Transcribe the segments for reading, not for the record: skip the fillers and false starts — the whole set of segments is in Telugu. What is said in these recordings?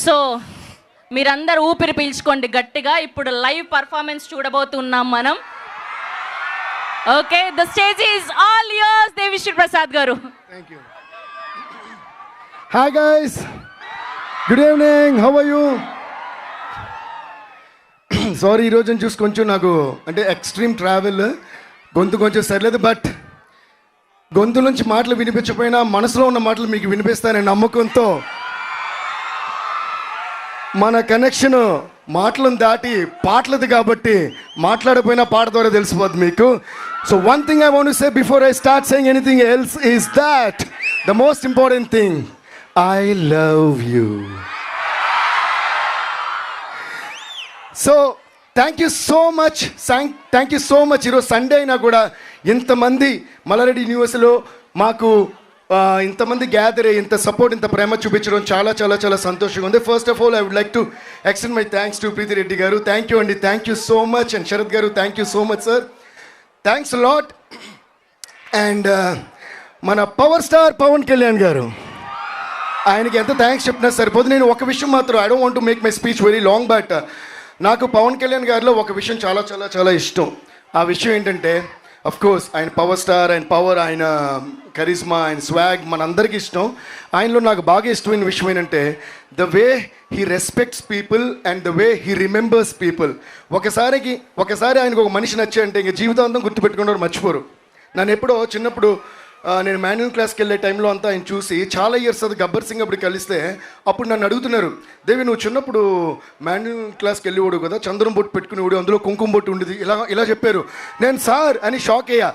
సో మీరందరూ ఊపిరి పీల్చుకోండి గట్టిగా. ఇప్పుడు లైవ్ పర్ఫార్మెన్స్ చూడబోతున్నాం మనం. Okay, the stage is all yours. Devi Sri Prasad garu. Thank you. Hi guys, good evening, how are you? Sorry, ఈరోజు చూసి కొంచెం నాకు అంటే ఎక్స్ట్రీమ్ ట్రావెల్, గొంతు కొంచెం సరిలేదు. బట్ గొంతు నుంచి మాటలు వినిపించకపోయినా మనసులో ఉన్న మాటలు మీకు వినిపిస్తానని నమ్మకంతో మన కనెక్షన్ మాటలను దాటి పాటలది కాబట్టి మాట్లాడకపోయినా పాట ద్వారా తెలిసిపోద్ది మీకు. So one thing I want to say before I start saying anything else is that the most important thing, I love you. So thank you so much, thank you so much. ఈరోజు సండే అయినా కూడా ఇంతమంది మల్లారెడ్డి యూనివర్సిటీలో మాకు ఇంతమంది గ్యాదర్ అయ్యి ఇంత సపోర్ట్, ఇంత ప్రేమ చూపించడం చాలా చాలా చాలా సంతోషంగా ఉంది. First of all I would like to extend my thanks to Preethi Reddy garu. Thank you అండి, thank you so much. And Sharath garu, thank you so much sir, thanks lot. And మన పవర్ స్టార్ పవన్ కళ్యాణ్ గారు, ఆయనకి ఎంత థ్యాంక్స్ చెప్పినా సరిపోదు. నేను ఒక విషయం మాత్రం, I don't want to make my speech very long, but నాకు పవన్ కళ్యాణ్ గారిలో ఒక విషయం చాలా చాలా చాలా ఇష్టం. ఆ విషయం ఏంటంటే, అఫ్ కోర్స్ ఆయన పవర్ స్టార్, ఆయన పవర్, ఆయన కరిస్మా, ఆయన స్వాగ్ మనందరికీ ఇష్టం. ఆయనలో నాకు బాగా ఇష్టమైన విషయం ఏంటంటే the way he respects people and the way he remembers people. ఒకసారి ఆయనకు ఒక మనిషి నచ్చాయంటే ఇంక జీవితాంతం గుర్తుపెట్టుకున్నారు, మర్చిపోరు. నన్ను ఎప్పుడో చిన్నప్పుడు నేను మాన్యువల్ క్లాస్కి వెళ్ళే టైంలో అంతా ఆయన చూసి చాలా ఇయర్స్ అది గబ్బర్ సింగ్ అప్పుడు కలిస్తే అప్పుడు నన్ను అడుగుతున్నారు, దేవి నువ్వు చిన్నప్పుడు మాన్యువల్ క్లాస్కి వెళ్ళేవాడు కదా, చంద్రం బొట్టు పెట్టుకునేవాడు, అందులో కుంకుమ బొట్టు ఉండేది, ఇలా చెప్పారు. నేను సార్ అని షాక్ అయ్యా.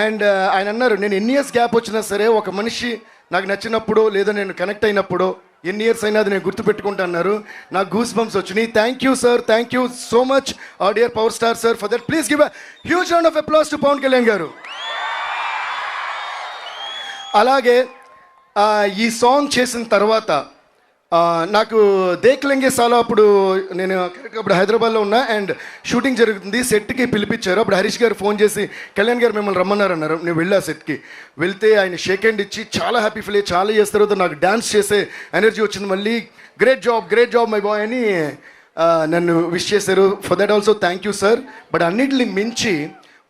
అండ్ ఆయన అన్నారు, నేను ఎన్ని ఇయర్స్ గ్యాప్ వచ్చినా సరే ఒక మనిషి నాకు నచ్చినప్పుడు లేదా నేను కనెక్ట్ అయినప్పుడు ఎన్ని ఇయర్స్ అయినా అది నేను గుర్తుపెట్టుకుంటా అన్నారు. నాకు గూస్ బంప్స్ వచ్చినాయి. Thank you sir, thank you so much our dear power star sir for that. Please give a huge round of applause to Pawan Kalyan garu. అలాగే ఈ సాంగ్ చేసిన తర్వాత నాకు దేక్లెంగే సాలో అప్పుడు నేను అప్పుడు హైదరాబాద్లో ఉన్నా అండ్ షూటింగ్ జరుగుతుంది. సెట్కి పిలిపించారు. అప్పుడు హరీష్ గారు ఫోన్ చేసి కళ్యాణ్ గారు మిమ్మల్ని రమ్మన్నారు అన్నారు. నేను వెళ్ళా సెట్కి. వెళ్తే ఆయన షేక్ హ్యాండ్ ఇచ్చి చాలా హ్యాపీ ఫీల్ అయ్యి చాలా చేసిన తర్వాత నాకు డ్యాన్స్ చేసే ఎనర్జీ వచ్చింది. మళ్ళీ గ్రేట్ జాబ్ మై బాయ్ అని నన్ను విష్ చేశారు. For that also thank you sir. But అన్నిటిని మించి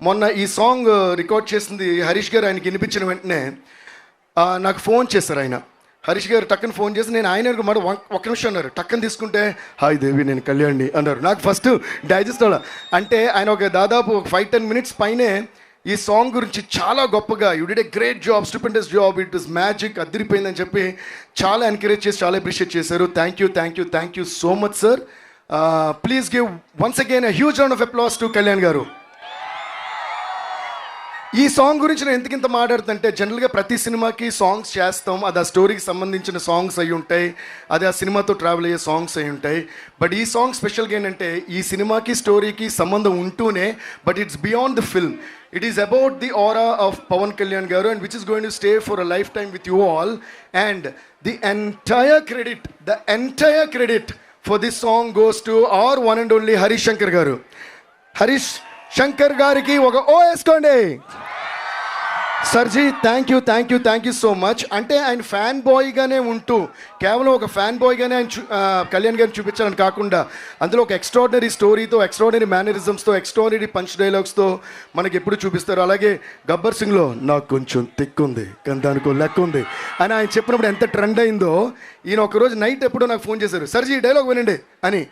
మొన్న ఈ సాంగ్ రికార్డ్ చేసింది హరీష్ గారు. ఆయనకి వినిపించిన వెంటనే నాకు ఫోన్ చేశారు ఆయన. హరీష్ గారు టక్కని ఫోన్ చేసి నేను ఆయన మాట ఒక్క నిమిషం అన్నారు. టక్కని తీసుకుంటే హాయ్ దేవి నేను కళ్యాణ్ని అన్నారు. నాకు ఫస్ట్ డైజెస్ట్ అవ్వాలి. అంటే ఆయన ఒక దాదాపు 5-10 మినిట్స్ పైనే ఈ సాంగ్ గురించి చాలా గొప్పగా you did a great job, stupendous job, it is magic, అదిరిపోయిందని చెప్పి చాలా ఎంకరేజ్ చేసి చాలా అప్రిషియేట్ చేశారు. Thank you so much sir. Please give once again a huge round of applause to Kalyan garu. ఈ సాంగ్ గురించి నేను ఎందుకు ఇంత మాట్లాడుతుంటే, జనరల్గా ప్రతి సినిమాకి సాంగ్స్ చేస్తాం, అది ఆ స్టోరీకి సంబంధించిన సాంగ్స్ అయి ఉంటాయి, అది ఆ సినిమాతో ట్రావెల్ అయ్యే సాంగ్స్ అయి ఉంటాయి. బట్ ఈ సాంగ్ స్పెషల్గా ఏంటంటే ఈ సినిమాకి స్టోరీకి సంబంధం ఉంటూనే but it's beyond the film. It is about the aura of Pawan Kalyan గారు and which is going to stay for a life time with you all. And the entire credit for this song goes to our one and only Harish Shankar garu. Harish Shankar గారికి ఒక ఓ వేసుకోండి. సర్జీ థ్యాంక్ యూ సో మచ్. అంటే ఆయన ఫ్యాన్ బాయ్గానే ఉంటూ కేవలం ఒక ఫ్యాన్ బాయ్గానే ఆయన కళ్యాణ్ గారిని చూపించాలని కాకుండా అందులో ఒక ఎక్స్ట్రాడినరీ స్టోరీతో, ఎక్స్ట్రాడినరీ మేనరిజమ్స్తో, ఎక్స్ట్రాడినరీ పంచ్ డైలాగ్స్తో మనకి ఎప్పుడు చూపిస్తారు. అలాగే గబ్బర్ సింగ్లో నాకు కొంచెం తిక్కుంది కానీ దానికో లెక్క ఉంది అని ఆయన చెప్పినప్పుడు ఎంత ట్రెండ్ అయిందో, ఈయన ఒకరోజు నైట్ ఎప్పుడో నాకు ఫోన్ చేశారు, సర్జీ ఈ డైలాగ్ వినండి అని.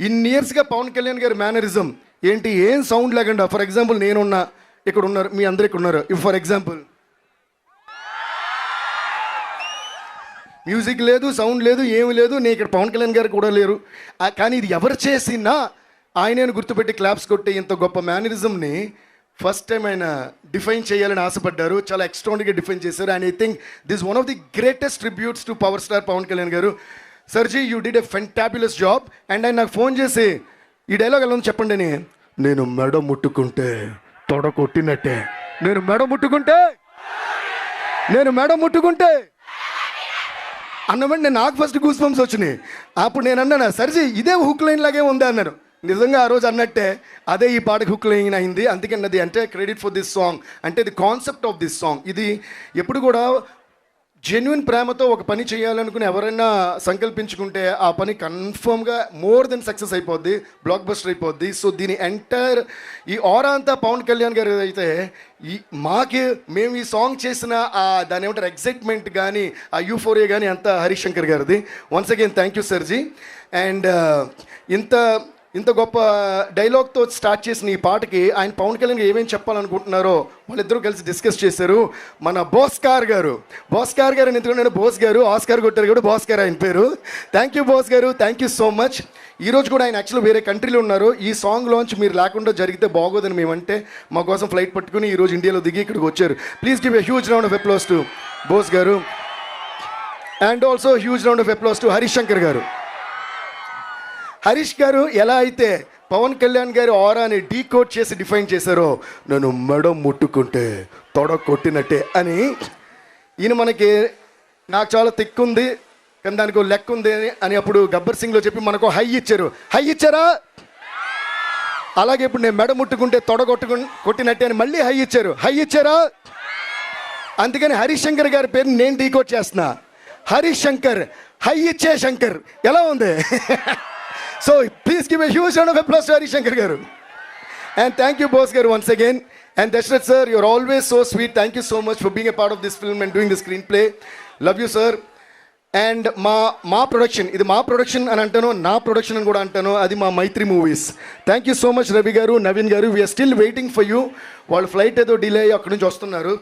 ఇన్ని ఇయర్స్గా పవన్ కళ్యాణ్ గారి మేనరిజం ఏంటి, ఏం సౌండ్ లేకుండా, ఫర్ ఎగ్జాంపుల్ నేనున్నా, ఇక్కడ ఉన్నారు, మీ అందరు ఇక్కడ ఉన్నారు, ఇఫ్ ఫర్ ఎగ్జాంపుల్ మ్యూజిక్ లేదు, సౌండ్ లేదు, ఏమి లేదు, నేను ఇక్కడ పవన్ కళ్యాణ్ గారు కూడా లేరు, కానీ ఇది ఎవరు చేసినా ఆయనను గుర్తుపెట్టి క్లాప్స్ కొట్టే ఇంత గొప్ప మేనరిజంని ఫస్ట్ టైం ఆయన డిఫైన్ చేయాలని ఆశపడ్డారు. చాలా ఎక్స్ట్రాడినరీగా డిఫైన్ చేశారు. And I think this one of the greatest tributes to power star Pawan Kalyan గారు. సర్జీ you did a fantabulous job. And ఆయన నాకు ఫోన్ చేసి ఈ డైలాగ్ ఎలా ఉంది చెప్పండి అని, నేను మెడ ముట్టుకుంటే తొడ కొట్టినట్టే, నేను మెడ ముట్టుకుంటే అన్నమంటే నాకు ఫస్ట్ గూస్ బంప్స్ వచ్చినాయి. అప్పుడు నేను అన్నాను, సర్జీ ఇదే హుక్ లైన్ లాగే ఉంది అన్నారు. నిజంగా ఆ రోజు అన్నట్టే అదే ఈ పాటకి హుక్ లైన్ అయింది. అందుకన్నది అంటే క్రెడిట్ ఫర్ దిస్ సాంగ్, అంటే the concept of this song. ఇది ఎప్పుడు కూడా జెన్యున్ ప్రేమతో ఒక పని చేయాలనుకుని ఎవరైనా సంకల్పించుకుంటే ఆ పని కన్ఫర్మ్గా మోర్ దెన్ సక్సెస్ అయిపోద్ది, బ్లాక్ బస్టర్ అయిపోద్ది. సో దీని ఎంటైర్ ఈ ఆరా అంతా పవన్ కళ్యాణ్ గారు అయితే మేము ఈ సాంగ్ చేసిన దాని ఏమంటారు ఎగ్జైట్మెంట్ కానీ ఆ యూఫోరియా కానీ అంతా హరీష్ శంకర్ గారిది. Once again thank you సర్జీ. And ఇంత గొప్ప డైలాగ్తో స్టార్ట్ చేసిన ఈ పాటకి ఆయన పవన్ కళ్యాణ్ ఏమేమి చెప్పాలనుకుంటున్నారో వాళ్ళిద్దరూ కలిసి డిస్కస్ చేశారు. మన భాస్కర్ గారు అని ఎందుకంటే నేను బోస్ గారు ఆస్కార్ కొట్టారు కూడా భాస్కర్ ఆయన పేరు. థ్యాంక్ యూ బాస్ గారు, థ్యాంక్ యూ సో మచ్. ఈరోజు కూడా ఆయన యాక్చువల్లీ వేరే కంట్రీలో ఉన్నారు. ఈ సాంగ్ లాంచ్ మీరు లేకుండా జరిగితే బాగోదని మేమంటే మా కోసం ఫ్లైట్ పట్టుకుని ఈరోజు ఇండియాలో దిగి ఇక్కడికి వచ్చారు. Please give a huge round of applause to Bose garu. And also huge round of applause to Harish Shankar garu. Harish గారు ఎలా అయితే పవన్ కళ్యాణ్ గారి ఆరాని డీకోడ్ చేసి డిఫైన్ చేశారో, నన్ను మెడ ముట్టుకుంటే తొడ కొట్టినట్టే అని ఈయన మనకి నాకు చాలా తిక్కుంది కానీ దానికి లెక్క ఉంది అని అప్పుడు గబ్బర్ సింగ్లో చెప్పి మనకు హై ఇచ్చారా? అలాగే ఇప్పుడు నేను మెడ ముట్టుకుంటే తొడ కొట్టినట్టే అని మళ్ళీ హై ఇచ్చారా? అందుకని హరీష్ శంకర్ గారి పేరుని నేను డీకోడ్ చేస్తున్నా. హరీష్ శంకర్, హై ఇచ్చే శంకర్. ఎలా ఉంది? So please give a huge round of applause to Harish Shankar garu. And thank you boss garu once again. And Dashrath sir, you're always so sweet. Thank you so much for being a part of this film and doing the screenplay. Love you sir. And మా ప్రొడక్షన్, ఇది మా ప్రొడక్షన్ అని అంటాను, నా ప్రొడక్షన్ అని కూడా అంటాను, అది మా Mythri Movies. Thank you so much Ravi garu, Naveen garu. We are still waiting for you. వాళ్ళు ఫ్లైట్ ఏదో డిలే అయ్యి అక్కడి నుంచి వస్తున్నారు.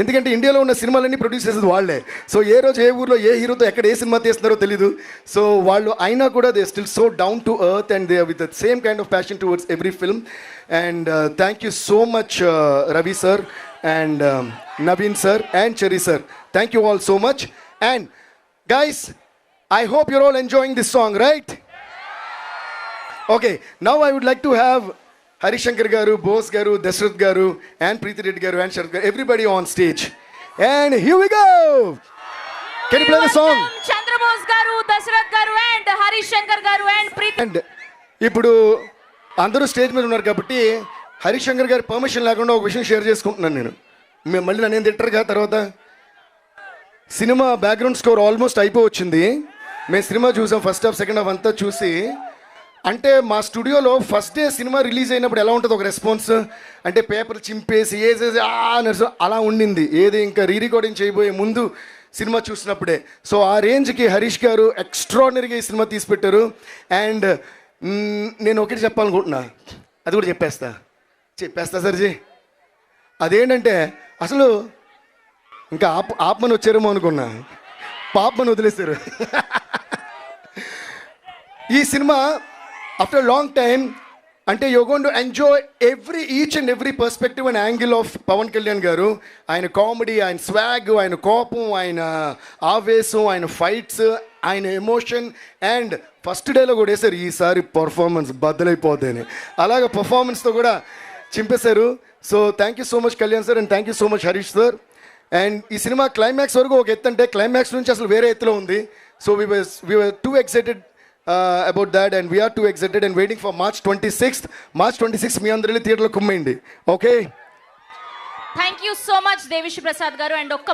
ఎందుకంటే ఇండియాలో ఉన్న సినిమాలన్నీ ప్రొడ్యూస్ చేసేది వాళ్ళే. సో ఏ రోజు ఏ ఊర్లో ఏ హీరోతో ఎక్కడ ఏ సినిమా తీస్తున్నారో తెలీదు. సో వాళ్ళు అయినా కూడా they still so down to earth and they with the same kind of passion towards every film. And thank you so much Ravi sir and Naveen sir and cherry sir. Thank you all so much. And guys, I hope you're all enjoying this song, right? Okay, now I would like to have Harish Shankar garu, Bose garu, Dashrath garu, and Preeti Reddy garu, and Sharath garu, everybody on stage. And here we go! Can you play the song? Chandra Bose garu, Dashrath garu, and Harish Shankar garu, and Preeti. And ఇప్పుడు అందరూ స్టేజ్ మీద ఉన్నారు కాబట్టి హరీష్ శంకర్ గారి పర్మిషన్ లేకుండా ఒక విషయం షేర్ చేసుకుంటున్నాను నేను. మళ్ళీ నన్ను తిట్టరుగా తర్వాత. సినిమా బ్యాక్గ్రౌండ్ స్కోర్ ఆల్మోస్ట్ అయిపోవచ్చింది. మేము సినిమా చూసాం, ఫస్ట్ హాఫ్ సెకండ్ హాఫ్ అంతా చూసి. అంటే మా స్టూడియోలో ఫస్ట్ డే సినిమా రిలీజ్ అయినప్పుడు ఎలా ఉంటుంది ఒక రెస్పాన్స్ అంటే పేపర్ చింపేసి ఏసేసి అలా ఉండింది. ఏది ఇంకా రీ రికార్డింగ్ చేయబోయే ముందు సినిమా చూసినప్పుడే. సో ఆ రేంజ్కి హరీష్ గారు ఎక్స్ట్రాడినరీగా ఈ సినిమా తీసి పెట్టారు. అండ్ నేను ఒకటి చెప్పాలనుకుంటున్నా, అది కూడా చెప్పేస్తా సర్జీ. అదేంటంటే అసలు ఇంకా ఆపమని వచ్చారేమో అనుకున్నా, పాపమని వదిలేశారు. ఈ సినిమా ఆఫ్టర్ లాంగ్ టైమ్ అంటే you going to enjoy each and every perspective and angle of Pawan Kalyan garu. ఆయన కామెడీ, ఆయన స్వాగ్, ఆయన కోపం, ఆయన ఆవేశం, ఆయన ఫైట్స్, ఆయన ఎమోషన్. అండ్ ఫస్ట్ డేలో కూడా వేశారు ఈసారి పర్ఫార్మెన్స్ బద్దలైపోద్దని. అలాగ పర్ఫార్మెన్స్తో కూడా చింపేశారు. So thank you so much Kalyan sir and thank you so much Harish sir. And ఈ సినిమా క్లైమాక్స్ వరకు ఒక ఎత్తు అంటే క్లైమాక్స్ నుంచి అసలు వేరే ఎత్తులో ఉంది. So we were too excited about that and we are too excited and waiting for March 26th మీ అందరూ థియేటర్లో కుమ్మేయండి. Okay, thank you so much Devi Sri Prasad garu. And ఒక్క